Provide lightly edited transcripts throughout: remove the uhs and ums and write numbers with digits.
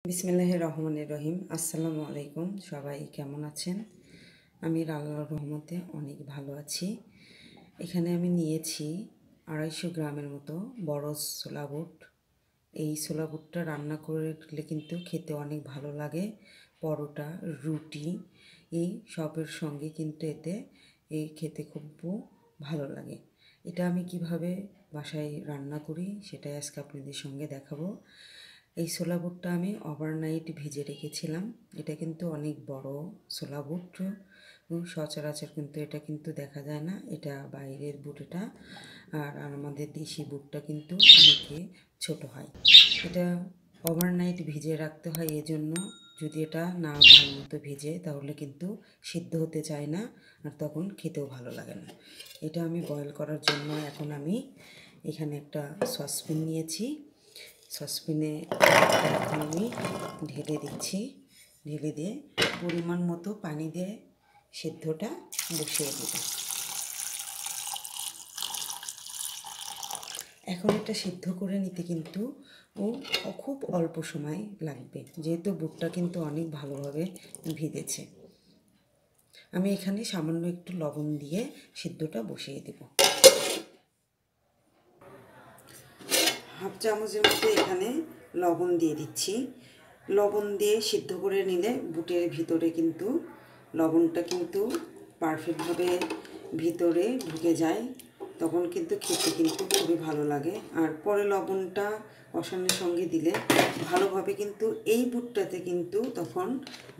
বিসমিল্লাহির রহমানির রহিম। আসসালামু আলাইকুম। সবাই কেমন আছেন? আমি আল্লাহর রহমতে অনেক ভালো আছি। এখানে আমি নিয়েছি 250 গ্রামের মতো বড় ছোলা বুট। এই ছোলা বুটটা রান্না করলে কিন্তু খেতে অনেক ভালো লাগে। পরোটা, রুটি এই সবের সঙ্গে কিন্তু এতে খেতে খুব ভালো লাগে। এটা আমি কিভাবে বাসায় রান্না করি সেটাই আজকে আপনাদের সঙ্গে দেখাবো। এই ছোলা বুটটা আমি ওভারনাইট ভিজে রেখেছিলাম। এটা কিন্তু অনেক বড় ছোলা বুট, সচরাচর কিন্তু এটা কিন্তু দেখা যায় না। এটা বাইরের বুট এটা, আর আমাদের দেশি বুটটা কিন্তু অনেকে ছোট হয়। এটা ওভারনাইট ভিজে রাখতে হয় এজন্য। যদি এটা না ভালো মতো ভিজে তাহলে কিন্তু সিদ্ধ হতে চায় না, আর তখন খেতেও ভালো লাগে না। এটা আমি বয়েল করার জন্য এখন আমি এখানে একটা সসপ্যান নিয়েছি। সসপ্যানে এখন আমি ঢেলে দিচ্ছি। ঢেলে দিয়ে পরিমাণ মতো পানি দিয়ে সিদ্ধটা বসিয়ে দেব। এখন এটা সিদ্ধ করে নিতে কিন্তু খুব অল্প সময় লাগবে, যেহেতু বুটটা কিন্তু অনেক ভালোভাবে ভিজেছে। আমি এখানে সামান্য একটু লবণ দিয়ে সিদ্ধটা বসিয়ে দেব। হাফ চামচের মতো এখানে লবণ দিয়ে দিচ্ছি। লবণ দিয়ে সিদ্ধ করে নিলে বুটের ভিতরে কিন্তু লবণটা কিন্তু পারফেক্টভাবে ভিতরে ঢুকে যায়, তখন কিন্তু খেতে কিন্তু খুবই ভালো লাগে। আর পরে লবণটা কষানোর সঙ্গে দিলে ভালোভাবে কিন্তু এই বুটটাতে কিন্তু তখন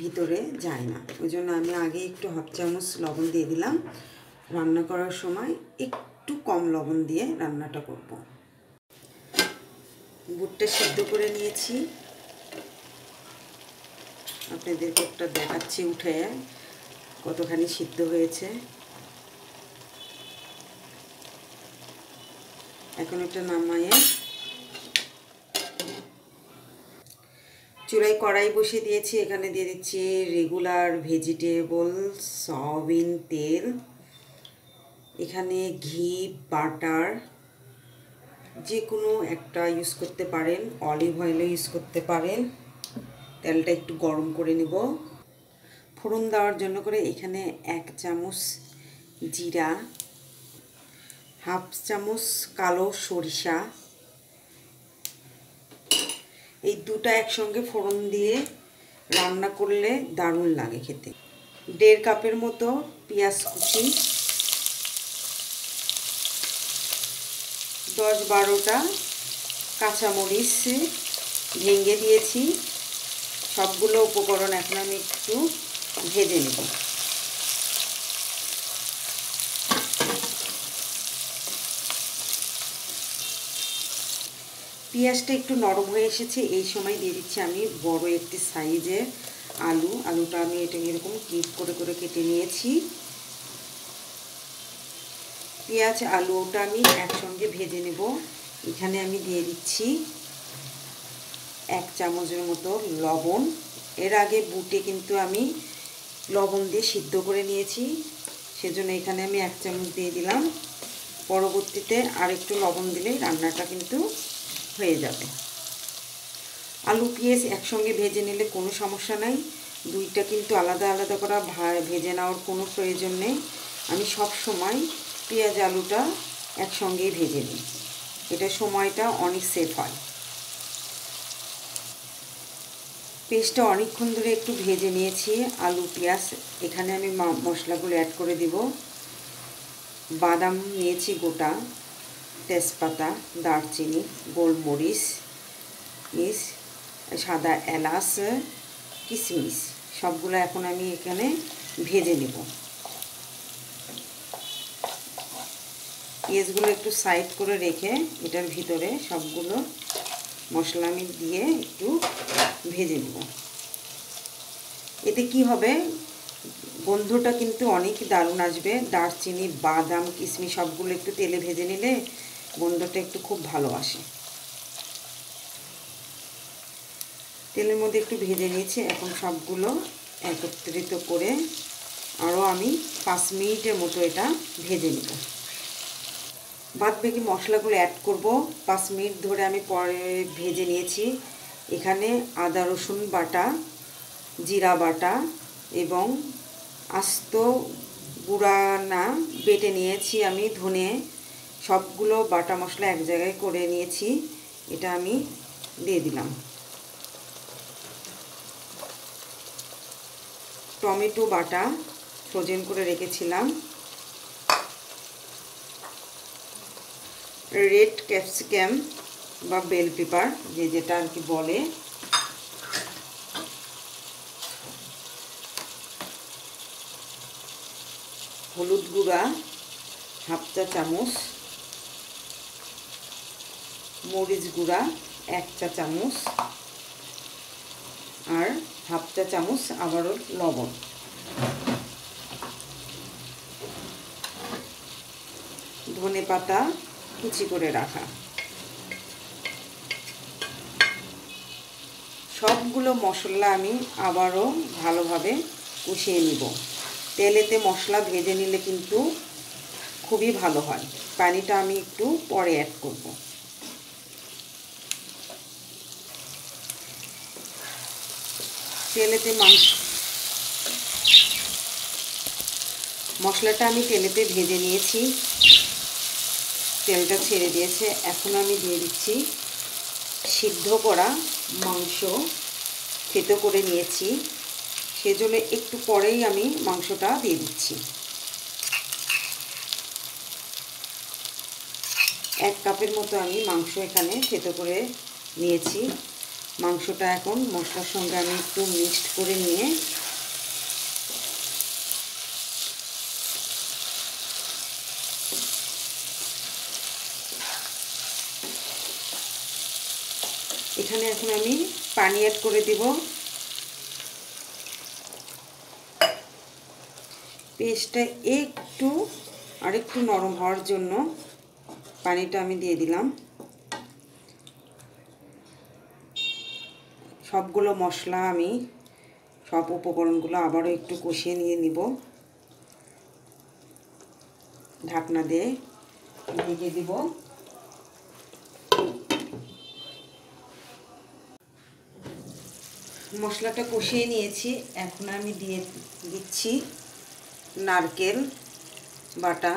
ভিতরে যায় না। ওই জন্য আমি আগে একটু হাফ চামচ লবণ দিয়ে দিলাম। রান্না করার সময় একটু কম লবণ দিয়ে রান্নাটা করব। বুটটা সিদ্ধ করে নিয়েছি, আপনাদের বুটটা দেখাচ্ছি উঠে কতখানি সিদ্ধ হয়েছে। এখন একটা নামায়ে চুলায় কড়াই বসিয়ে দিয়েছি। এখানে দিয়ে দিচ্ছি রেগুলার ভেজিটেবল সয়াবিন তেল, এখানে ঘি, বাটার যে কোনো একটা ইউজ করতে পারেন, অলিভ অয়েলও ইউজ করতে পারেন। তেলটা একটু গরম করে নেব। ফোড়ন দেওয়ার জন্য করে এখানে 1 চামচ জিরা, হাফ চামচ কালো সরিষা, এই দুটো একসঙ্গে ফোড়ন দিয়ে রান্না করলে দারুণ লাগে খেতে। 1.5 কাপের মতো পেঁয়াজ কুচি, 10-12টা কাঁচামরিচ ভেঙে দিয়েছি। সবগুলো উপকরণ এখন আমি একটু ভেজে নেব। পেঁয়াজটা একটু নরম হয়ে এসেছে, এই সময় দিয়ে দিচ্ছি আমি বড় একটি সাইজের আলুটা আমি এটা এরকম কিউব করে করে কেটে নিয়েছি। পেঁয়াজ আলুটা আমি একসঙ্গে ভেজে নেব। এখানে আমি দিয়ে দিচ্ছি 1 চামচের মতো লবণ। এর আগে বুটে কিন্তু আমি লবণ দিয়ে সিদ্ধ করে নিয়েছি, সেজন্য এখানে আমি 1 চামচ দিয়ে দিলাম। পরবর্তীতে আরেকটু লবণ দিলেই রান্নাটা কিন্তু হয়ে যাবে। আলু পেঁয়াজ একসঙ্গে ভেজে নিলে কোনো সমস্যা নাই, দুইটা কিন্তু আলাদা আলাদা করে ভেজে নেওয়ার কোনো প্রয়োজন নেই। আমি সব সময় পেঁয়াজ আলুটা একসঙ্গেই ভেজে নিই, এটা সময়টা অনেক সেভ হয়। পেস্টটা অনেকক্ষণ ধরে একটু ভেজে নিয়েছি আলু পেঁয়াজ। এখানে আমি মশলাগুলো অ্যাড করে দিব। বাদাম নিয়েছি গোটা, তেজপাতা, দারচিনি, গোলমরিচ, সাদা এলাচ, কিশমিশ সবগুলো এখন আমি এখানে ভেজে নেব। পেঁয়াজগুলো একটু সাইড করে রেখে এটার ভিতরে সবগুলো মশলা আমি দিয়ে একটু ভেজে নেব। এতে কি হবে, গন্ধটা কিন্তু অনেক দারুণ আসবে। দারচিনি, বাদাম, কিশমিশ সবগুলো একটু তেলে ভেজে নিলে গন্ধটা একটু খুব ভালো আসে। তেলের মধ্যে একটু ভেজে নিয়েছি, এখন সবগুলো একত্রিত করে আরও আমি 5 মিনিটের মতো এটা ভেজে নেব। বাদ বাকি মশলাগুলো অ্যাড করব। 5 মিনিট ধরে আমি পরে ভেজে নিয়েছি। এখানে আদা রসুন বাটা, জিরা বাটা এবং আস্ত গুঁড়া না বেটে নিয়েছি আমি ধনে, সবগুলো বাটা মশলা এক জায়গায় করে নিয়েছি। এটা আমি দিয়ে দিলাম। টমেটো বাটা ফ্রোজেন করে রেখেছিলাম, রেড ক্যাপসিকাম বা বেল পেপার যেটা আর কি বলে, হলুদ গুঁড়া হাফ চা চামচ, মরিচ গুঁড়া 1 চা চামচ, আর হাফ চা চামচ আবারও লবণ। ধনে পাতা কুচি করে রাখা। সবগুলো মশলা আমি আবারও ভালোভাবে কষিয়ে নিব। তেলেতে মশলা ভেজে নিলে কিন্তু খুবই ভালো হয়। পানিটা আমি একটু পরে অ্যাড করব। তেলেতে মশলাটা আমি তেলেতে ভেজে নিয়েছি, তেলটা ছেড়ে দিয়েছে। এখন আমি দিয়ে দিচ্ছি সিদ্ধ করা মাংস, থেতো করে নিয়েছি, সেজন্য একটু পরেই আমি মাংসটা দিয়ে দিচ্ছি। 1 কাপের মতো আমি মাংস এখানে থেতো করে নিয়েছি। মাংসটা এখন মশলার সঙ্গে আমি একটু মিক্সড করে নিয়ে এখানে এখন আমি পানি অ্যাড করে দিব। পেস্টটা আরেকটু নরম হওয়ার জন্য পানিটা আমি দিয়ে দিলাম। সবগুলো মশলা আমি সব উপকরণগুলো আবারও একটু কষিয়ে নিয়ে নিব। ঢাকনা দিয়ে ঢেকে দিব। মশলাটা কষিয়ে নিয়েছি, এখন আমি দিয়ে দিচ্ছি নারকেল বাটা,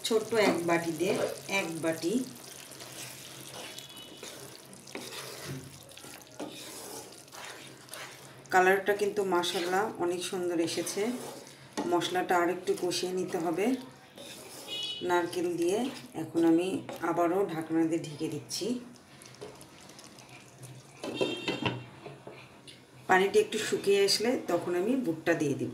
ছোট্ট 1 বাটি দিয়ে 1 বাটি। কালারটা কিন্তু মাশাআল্লাহ অনেক সুন্দর এসেছে। মশলাটা আরেকটু কষিয়ে নিতে হবে নারকেল দিয়ে। এখন আমি আবারও ঢাকনা দিয়ে ঢেকে দিচ্ছি। পানিটা একটু শুকিয়ে আসলে তখন আমি বুটটা দিয়ে দিব।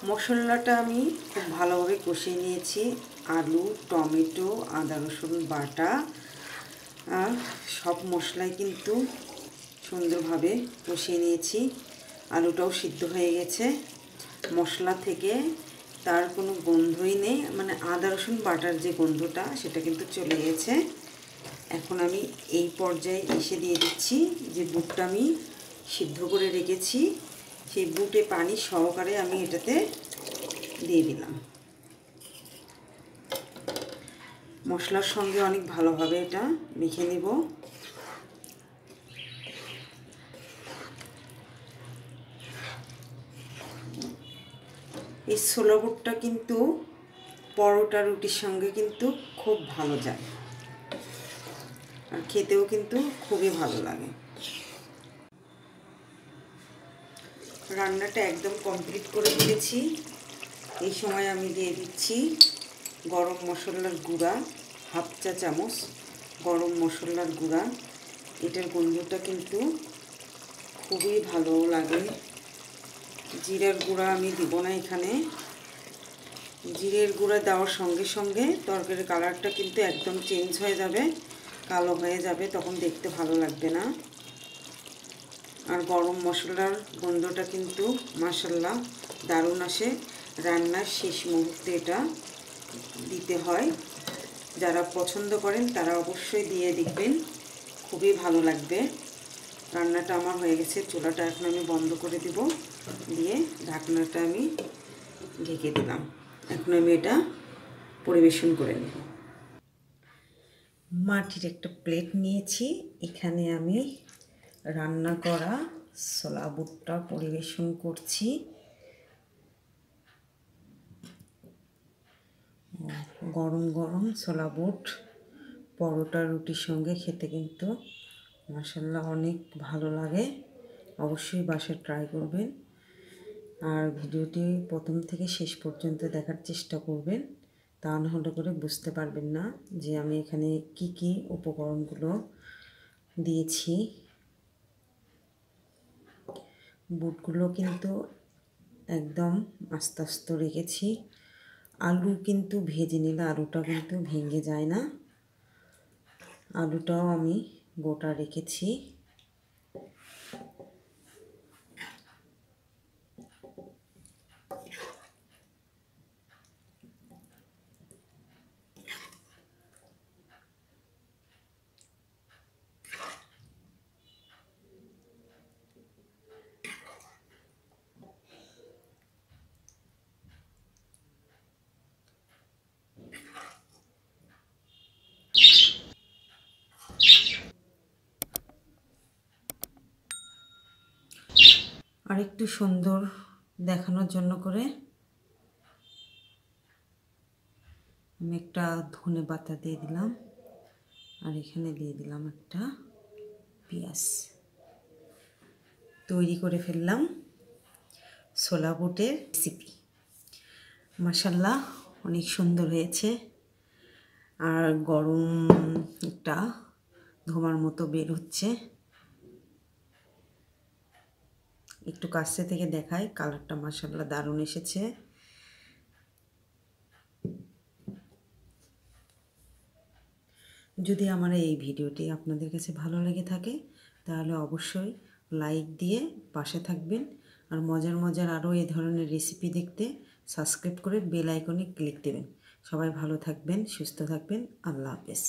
মশলাটা আমি খুব ভালোভাবে কষিয়ে নিয়েছি। আলু, টমেটো, আদা রসুন বাটা সব মশলাই কিন্তু সুন্দরভাবে কষিয়ে নিয়েছি। আলুটাও সিদ্ধ হয়ে গেছে। মশলা থেকে তার কোনো গন্ধই নেই, মানে আদা রসুন বাটার যে গন্ধটা সেটা কিন্তু চলে গেছে। এখন আমি এই পর্যায়ে এসে দিয়ে দিচ্ছি যে বুটটা আমি সিদ্ধ করে রেখেছি, সেই বুটে পানি সহকারে আমি এটাতে দিয়ে দিলাম। মশলার সঙ্গে অনেক ভালোভাবে এটা মেখে নেব। এই ছোলা বুটটা কিন্তু পরোটা রুটির সঙ্গে কিন্তু খুব ভালো যায়, আর খেতেও কিন্তু খুবই ভালো লাগে। রান্নাটা একদম কমপ্লিট করে দিয়েছি। এই সময় আমি দিয়ে দিচ্ছি গরম মশলার গুঁড়া, হাফ চা চামচ গরম মশলার গুঁড়া। এটার গন্ধটা কিন্তু খুবই ভালো লাগে। জিরার গুঁড়া আমি দিব না এখানে। জিরের গুঁড়া দেওয়ার সঙ্গে সঙ্গে তরকারির কালারটা কিন্তু একদম চেঞ্জ হয়ে যাবে, কালো হয়ে যাবে, তখন দেখতে ভালো লাগবে না। আর গরম মশলার গন্ধটা কিন্তু মাশাআল্লাহ দারুণ আসে। রান্নার শেষ মুহূর্তে এটা দিতে হয়। যারা পছন্দ করেন তারা অবশ্যই দিয়ে দেখবেন, খুবই ভালো লাগবে। রান্নাটা আমার হয়ে গেছে, চুলাটা এখন আমি বন্ধ করে দিব, দিয়ে ঢাকনাটা আমি ঢেকে দিলাম। এখন আমি এটা পরিবেশন করে নেব। মাটির একটা প্লেট নিয়েছি, এখানে আমি রান্না করা ছোলা বুটটা পরিবেশন করছি। গরম গরম ছোলা বুট পরোটা রুটির সঙ্গে খেতে কিন্তু মাশাআল্লাহ অনেক ভালো লাগে। অবশ্যই বাসায় ট্রাই করবেন আর ভিডিওটি প্রথম থেকে শেষ পর্যন্ত দেখার চেষ্টা করবেন, তা না হলে করে বুঝতে পারবেন না যে আমি এখানে কি কি উপকরণগুলো দিয়েছি। বুটগুলো কিন্তু একদম আস্তে আস্তে রেখেছি। আলু কিন্তু ভেজে নিলে আলুটা কিন্তু ভেঙে যায় না, আলুটাও আমি গোটা রেখেছি। আর একটু সুন্দর দেখানোর জন্য করে আমি একটা ধনে পাতা দিয়ে দিলাম, আর এখানে দিয়ে দিলাম একটা পেঁয়াজ। তৈরি করে ফেললাম ছোলা বুটের রেসিপি। মাশাআল্লাহ অনেক সুন্দর হয়েছে, আর গরম একটা ধোঁয়ার মতো বের হচ্ছে। একটু কাছে থেকে দেখাই, কালারটা মাশাআল্লাহ দারুণ এসেছে। যদি আমার এই ভিডিওটি আপনাদের কাছে ভালো লেগে থাকে তাহলে অবশ্যই লাইক দিয়ে পাশে থাকবেন, আর মজার মজার আরও এই ধরনের রেসিপি দেখতে সাবস্ক্রাইব করে বেল আইকনে ক্লিক দেবেন। সবাই ভালো থাকবেন, সুস্থ থাকবেন। আল্লাহ হাফেজ।